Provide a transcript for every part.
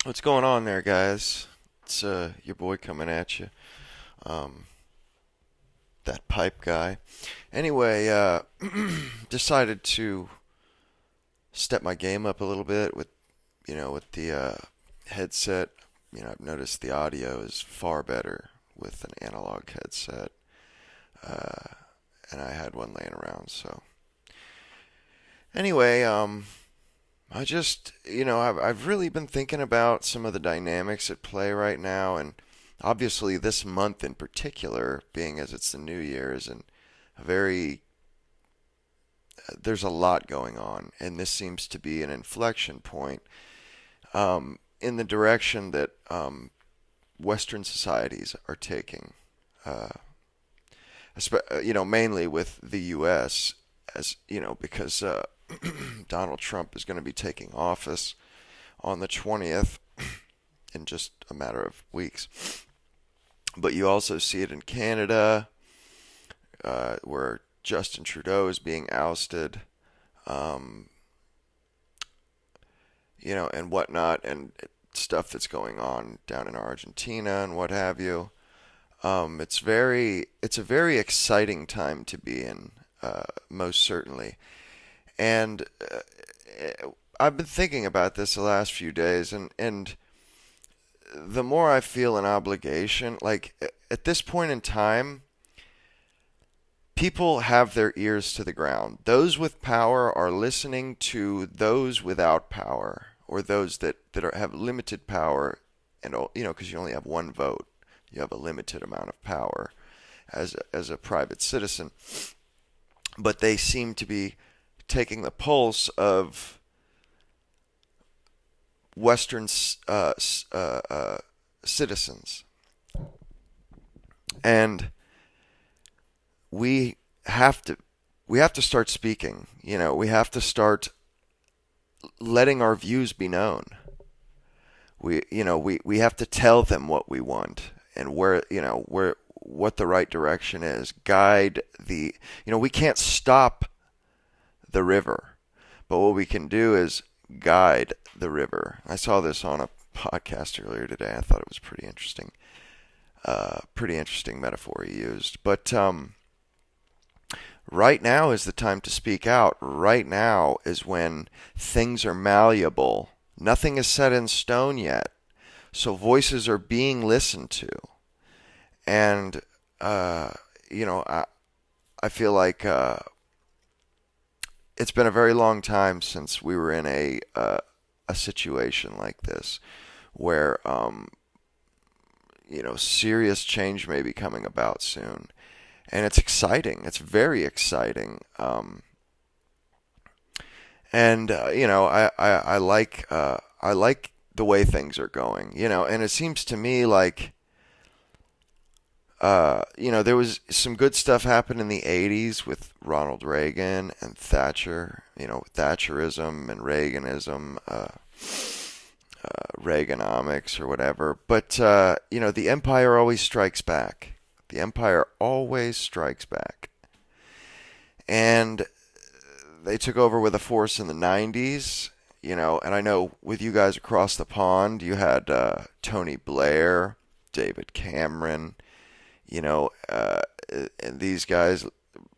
What's going on there, guys? It's your boy coming at you. Um, that pipe guy. Anyway, decided to step my game up a little bit with the headset. I've noticed the audio is far better with an analog headset, uh, and I had one laying around. So anyway, I just, I've really been thinking about some of the dynamics at play right now, and obviously this month in particular, being as it's the new year, is a very, there's a lot going on, and this seems to be an inflection point in the direction that Western societies are taking, uh, mainly with the U.S. as because Donald Trump is going to be taking office on the 20th in just a matter of weeks. But you also see it in Canada, where Justin Trudeau is being ousted, um, and whatnot, and stuff that's going on down in Argentina and what have you. It's a very exciting time to be in, most certainly. And I've been thinking about this the last few days, and the more I feel an obligation, like at this point in time, people have their ears to the ground. Those with power are listening to those without power, or those that have limited power, and because you only have one vote, you have a limited amount of power as a private citizen. But they seem to be taking the pulse of Western citizens, and we have to we have to start speaking. We have to start letting our views be known. We have to tell them what we want and where what the right direction is. Guide the we can't stop the river, but what we can do is guide the river. I saw this on a podcast earlier today. I thought it was pretty interesting. Pretty interesting metaphor he used. But right now is the time to speak out. Right now is when things are malleable. Nothing is set in stone yet. So voices are being listened to. And, uh, you know, I, I feel like it's been a very long time since we were in a situation like this where, serious change may be coming about soon. And it's exciting. It's very exciting. And I like the way things are going. And it seems to me like there was some good stuff happened in the '80s with Ronald Reagan and Thatcher. Thatcherism and Reaganism, Reaganomics or whatever. But the empire always strikes back. The empire always strikes back. And they took over with a force in the '90s. And I know with you guys across the pond, you had Tony Blair, David Cameron, and these guys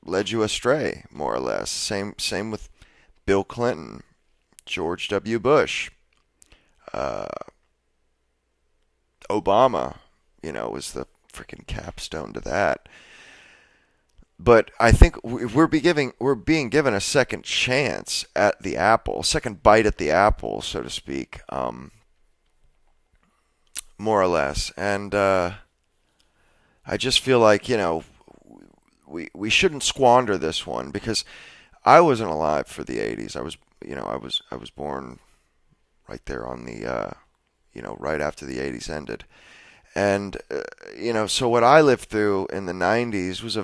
led you astray, more or less. Same with Bill Clinton, George W. Bush, uh, Obama. Was the freaking capstone to that. But I think we're being given a second chance at the apple, second bite at the apple, so to speak, more or less. And I just feel like we shouldn't squander this one because I wasn't alive for the '80s. I was born right there on the right after the '80s ended. And so what I lived through in the '90s was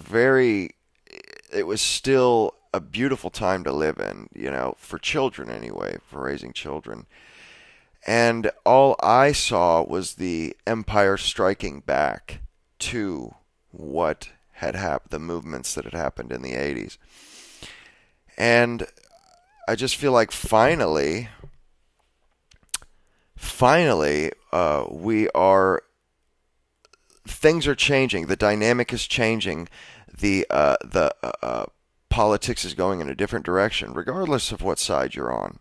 it was still a beautiful time to live in, for children anyway, for raising children. And all I saw was the empire striking back to what had happened, the movements that had happened in the '80s. And I just feel like finally, we are things are changing. The dynamic is changing. The politics is going in a different direction, regardless of what side you're on.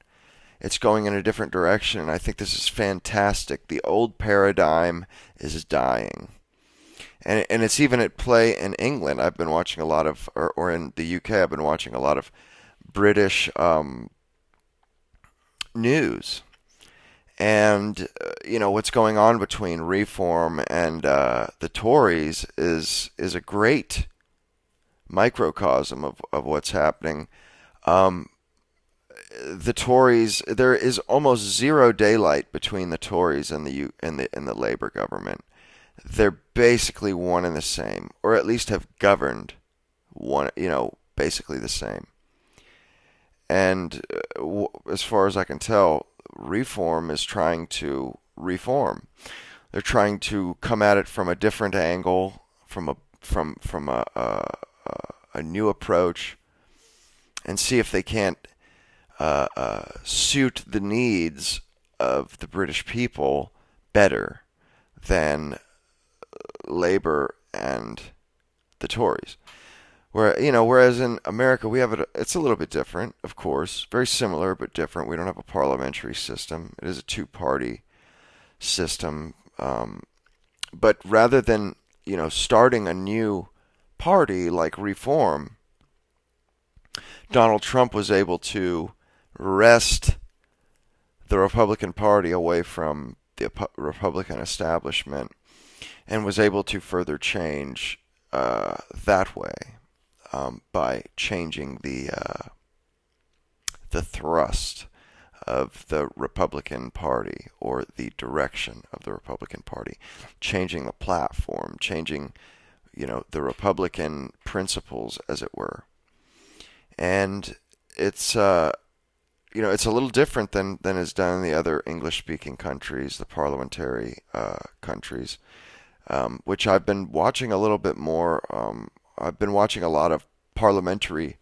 It's going in a different direction, and I think this is fantastic. The old paradigm is dying. And it's even at play in England. I've been watching a lot of, or in the UK, I've been watching a lot of British news. And what's going on between Reform and the Tories is a great microcosm of what's happening. Um, the Tories, there is almost zero daylight between the Tories and the Labour government. They're basically one and the same, or at least have governed one, basically the same. And as far as I can tell, Reform is trying to reform. They're trying to come at it from a different angle, from a new approach, and see if they can't suit the needs of the British people better than Labour and the Tories. Whereas in America we have it's a little bit different, of course, very similar but different. We don't have a parliamentary system. It is a two-party system. But rather than starting a new party like Reform, Donald Trump was able to wrest the Republican Party away from the Republican establishment and was able to further change that way by changing the thrust of the Republican Party, or the direction of the Republican Party, changing the platform, changing the Republican principles, as it were. And it's a little different than is done in the other English-speaking countries, the parliamentary countries, which I've been watching a little bit more. I've been watching a lot of parliamentary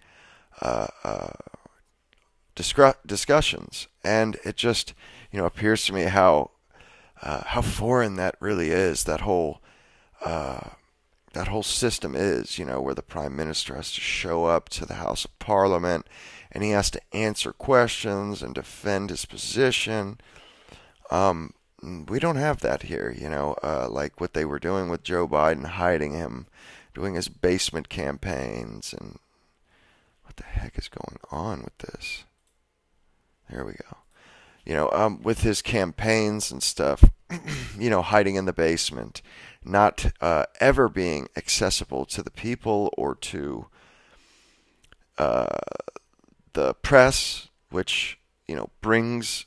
uh, uh, discussions, and it just appears to me how foreign that really is. Uh, that whole system is, where the prime minister has to show up to the House of Parliament and he has to answer questions and defend his position. We don't have that here, like what they were doing with Joe Biden, hiding him, doing his basement campaigns, and what the heck is going on with this? There we go. With his campaigns and stuff, hiding in the basement, not ever being accessible to the people or to uh, the press, which brings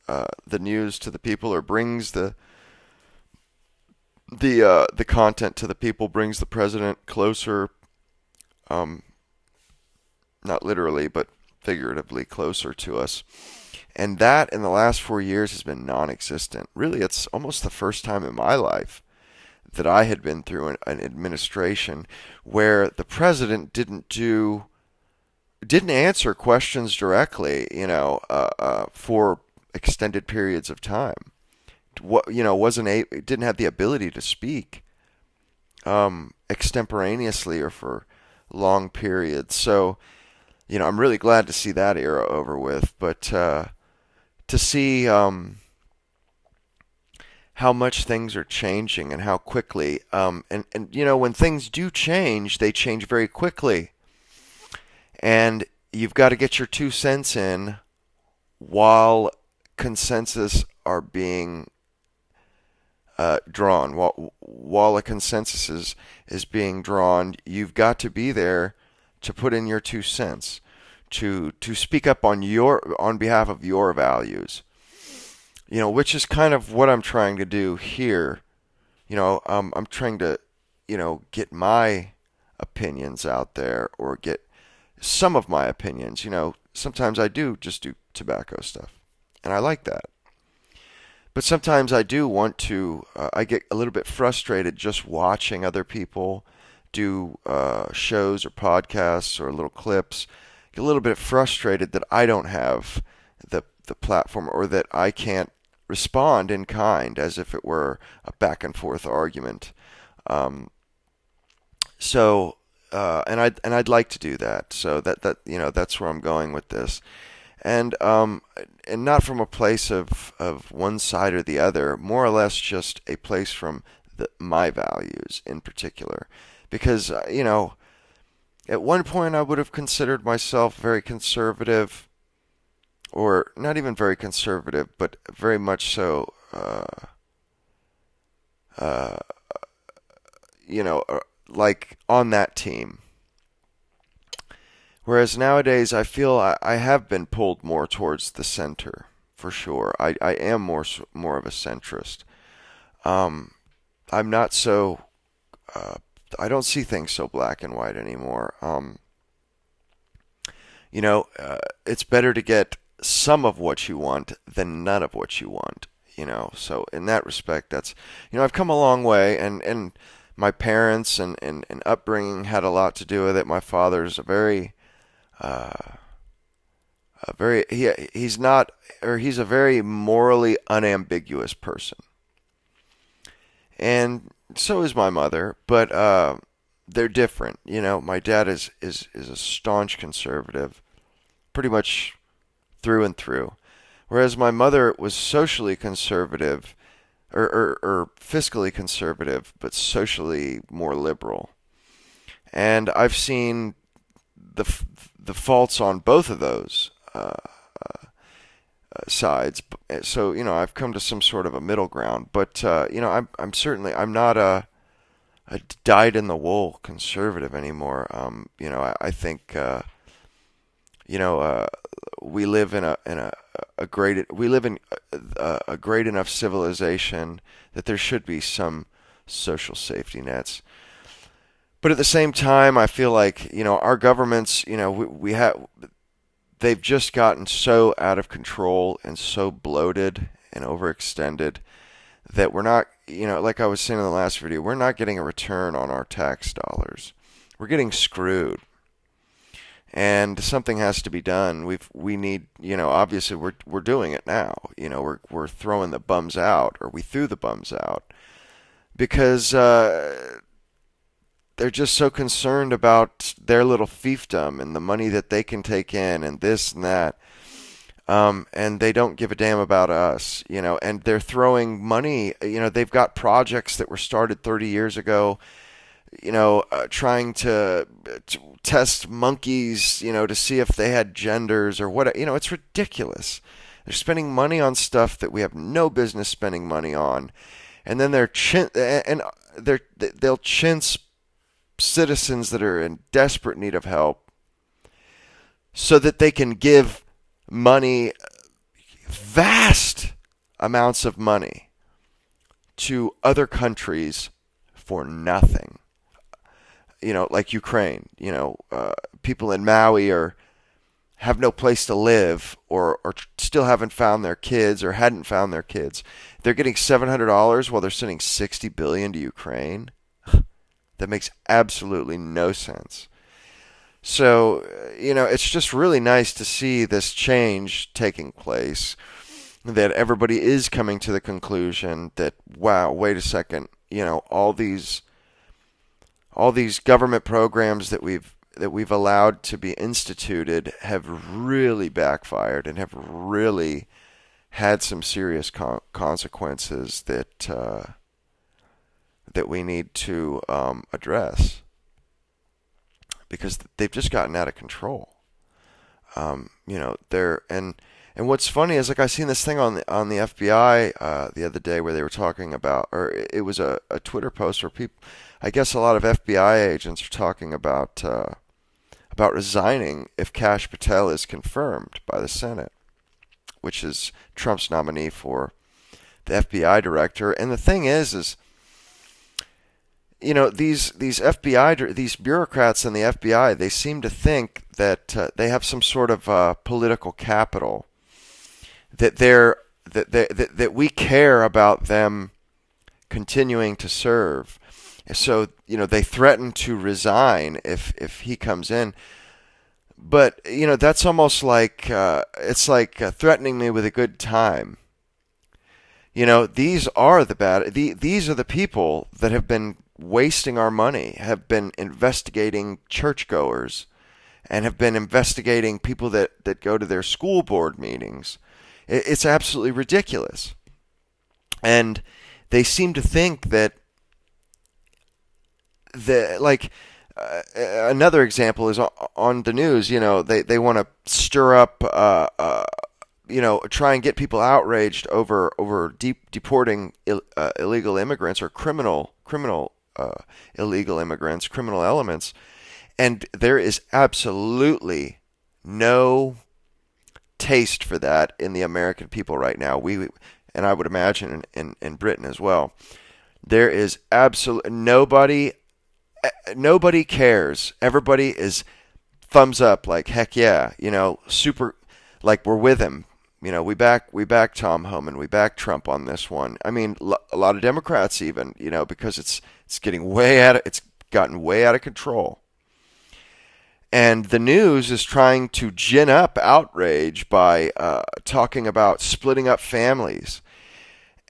the news to the people, or brings the content to the people, brings the president closer, um, not literally but figuratively closer to us. And that in the last 4 years has been non-existent. Really, it's almost the first time in my life that I had been through an administration where the president didn't answer questions directly, for extended periods of time. Didn't have the ability to speak extemporaneously or for long periods. So, I'm really glad to see that era over with. But to see how much things are changing and how quickly, and when things do change, they change very quickly. And you've got to get your 2 cents in while consensus are being drawn. While a consensus is being drawn, you've got to be there to put in your 2 cents, to speak up on behalf of your values. Which is kind of what I'm trying to do here. I'm trying to, get my opinions out there, or get some of my opinions. Sometimes I do just do tobacco stuff, and I like that. But sometimes I do want to, I get a little bit frustrated just watching other people do shows or podcasts or little clips. Get a little bit frustrated that I don't have the platform, or that I can't respond in kind as if it were a back and forth argument. Um, and I'd like to do that. So that's where I'm going with this. And not from a place of one side or the other, more or less just a place from my values in particular. Because, at one point I would have considered myself very conservative, or not even very conservative, but very much so, uh, like on that team. Whereas nowadays, I feel I have been pulled more towards the center, for sure. I am more of a centrist. Um, I'm not so. Uh, I don't see things so black and white anymore. It's better to get some of what you want than none of what you want. So in that respect, I've come a long way, and my parents and upbringing had a lot to do with it. My father's uh, he's not, or he's a very morally unambiguous person, and so is my mother, but they're different. My dad is a staunch conservative, pretty much through and through, whereas my mother was socially conservative, or fiscally conservative, but socially more liberal. And I've seen the the faults on both of those sides. So I've come to some sort of a middle ground. But I'm not a dyed in the wool conservative anymore. I think you know we live in a great enough civilization that there should be some social safety nets. But at the same time, I feel like our governments, we have they've just gotten so out of control and so bloated and overextended that we're not, like I was saying in the last video, we're not getting a return on our tax dollars. We're getting screwed, and something has to be done. We need, obviously we're doing it now. We're throwing the bums out, or we threw the bums out because they're just so concerned about their little fiefdom and the money that they can take in and this and that. And they don't give a damn about us, and they're throwing money. They've got projects that were started 30 years ago, trying to test monkeys, to see if they had genders or what. It's ridiculous. They're spending money on stuff that we have no business spending money on, and then they'll chintz citizens that are in desperate need of help so that they can give money, vast amounts of money, to other countries for nothing. Like Ukraine. People in Maui have no place to live, or still haven't found their kids, or hadn't found their kids. They're getting $700 while they're sending $60 billion to Ukraine. That makes absolutely no sense. So, it's just really nice to see this change taking place, that everybody is coming to the conclusion that, wow, wait a second, all these government programs that we've allowed to be instituted have really backfired and have really had some serious consequences that we need to address, because they've just gotten out of control. They're and what's funny is, like, I seen this thing on the FBI the other day where they were talking about, or it was a Twitter post where people, I guess a lot of FBI agents are talking about resigning if Kash Patel is confirmed by the Senate, which is Trump's nominee for the FBI director. And the thing is these bureaucrats in the FBI, they seem to think that they have some sort of political capital, that we care about them continuing to serve. So they threaten to resign if he comes in. But that's almost like it's like threatening me with a good time. These are these are the people that have been wasting our money, have been investigating churchgoers, and have been investigating people that go to their school board meetings. It's absolutely ridiculous. And they seem to think that another example is on the news. They want to stir up, try and get people outraged over deporting illegal immigrants or criminal illegal immigrants, criminal elements, and there is absolutely no taste for that in the American people right now. And I would imagine in Britain as well. There is absolutely nobody cares. Everybody is thumbs up, like heck yeah, super, like we're with him. We back Tom Homan, we back Trump on this one. I mean, a lot of Democrats even, because it's gotten way out of control. And the news is trying to gin up outrage by talking about splitting up families.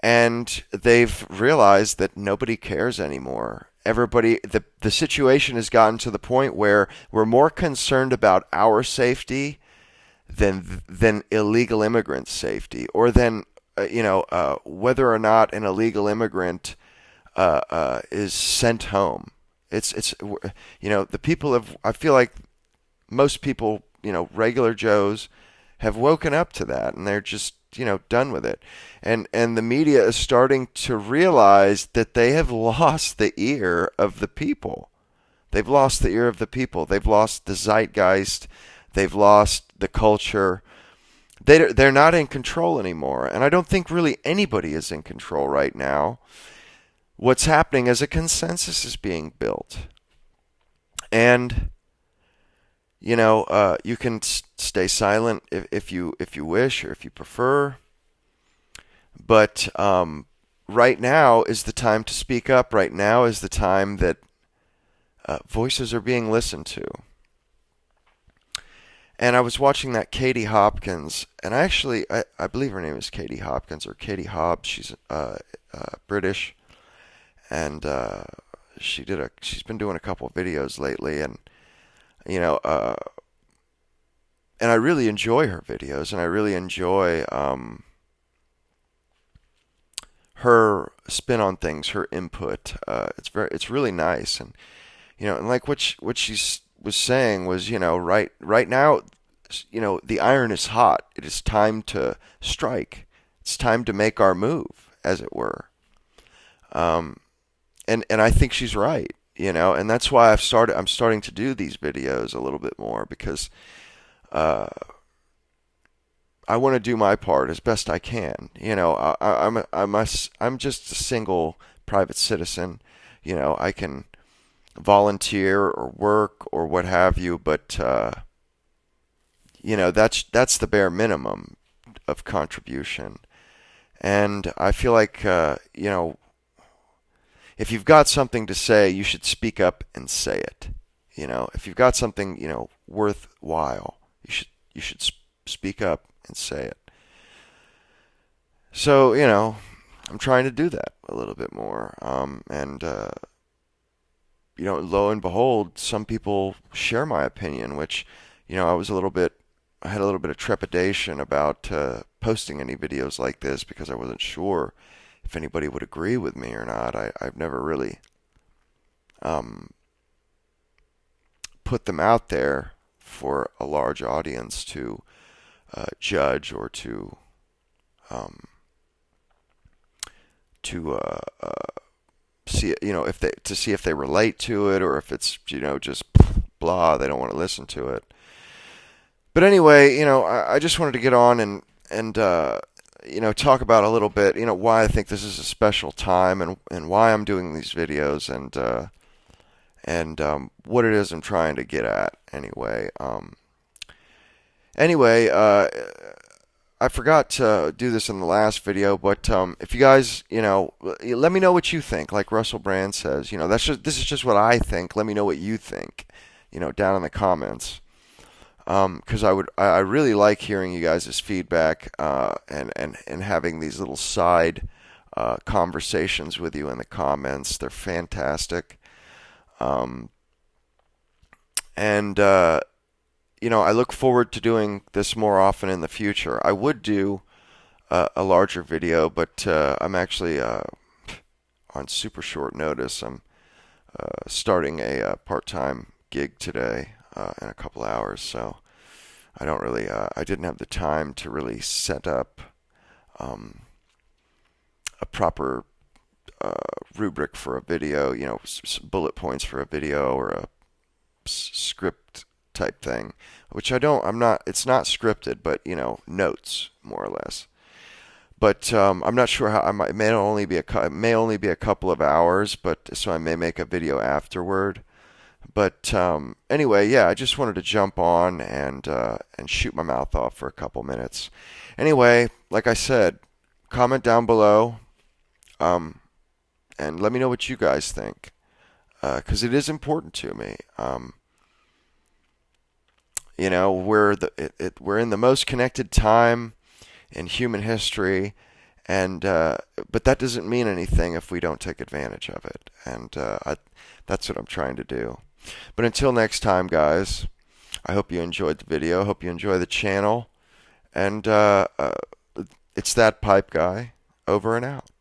And they've realized that nobody cares anymore. The situation has gotten to the point where we're more concerned about our safety than illegal immigrants' safety, or than whether or not an illegal immigrant is sent home. It's the people have. I feel like most people, regular Joes, have woken up to that, and they're just done with it. And the media is starting to realize that they have lost the ear of the people. They've lost the ear of the people. They've lost the zeitgeist. They've lost the culture. They're not in control anymore. And I don't think really anybody is in control right now. What's happening is a consensus is being built. And you can stay silent if you wish, or if you prefer. But right now is the time to speak up. Right now is the time that voices are being listened to. And I was watching that Katie Hopkins, and I believe her name is Katie Hopkins or Katie Hobbs. She's British, and she's been doing a couple of videos lately, and you know, and I really enjoy her videos, and I really enjoy her spin on things, her input. It's really nice, and and like what she was saying was, right now, the iron is hot. It is time to strike. It's time to make our move, as it were. And I think she's right, and that's why I'm starting to do these videos a little bit more, because I want to do my part as best I can. I'm just a single private citizen. I can volunteer or work or what have you, but that's the bare minimum of contribution. And I feel like if you've got something to say, you should speak up and say it. If you've got something worthwhile, you should speak up and say it. So I'm trying to do that a little bit more, and lo and behold, some people share my opinion, which I had a little bit of trepidation about posting any videos like this, because I wasn't sure if anybody would agree with me or not. I've never really put them out there for a large audience to judge, or to see, see if they relate to it, or if it's just blah, they don't want to listen to it. But anyway, I just wanted to get on and talk about a little bit, why I think this is a special time, and why I'm doing these videos, and what it is I'm trying to get at. Anyway, I forgot to do this in the last video, but if you guys, let me know what you think. Like Russell Brand says, this is just what I think. Let me know what you think, down in the comments. because I really like hearing you guys' feedback, and having these little side conversations with you in the comments. They're fantastic. Um, and I look forward to doing this more often in the future. I would do a larger video, but I'm actually on super short notice. I'm starting a part-time gig today in a couple hours, so I didn't have the time to really set up um, a proper uh, rubric for a video, bullet points for a video or a script type thing, which I'm not, it's not scripted, but, notes more or less. But I'm not sure how. It may only be it may only be a couple of hours, but so I may make a video afterward. But anyway, yeah, I just wanted to jump on and shoot my mouth off for a couple minutes. Anyway, like I said, comment down below, um, and let me know what you guys think, because it is important to me. We're in the most connected time in human history, and but that doesn't mean anything if we don't take advantage of it. And that's what I'm trying to do. But until next time, guys, I hope you enjoyed the video. Hope you enjoy the channel. And it's that pipe guy, over and out.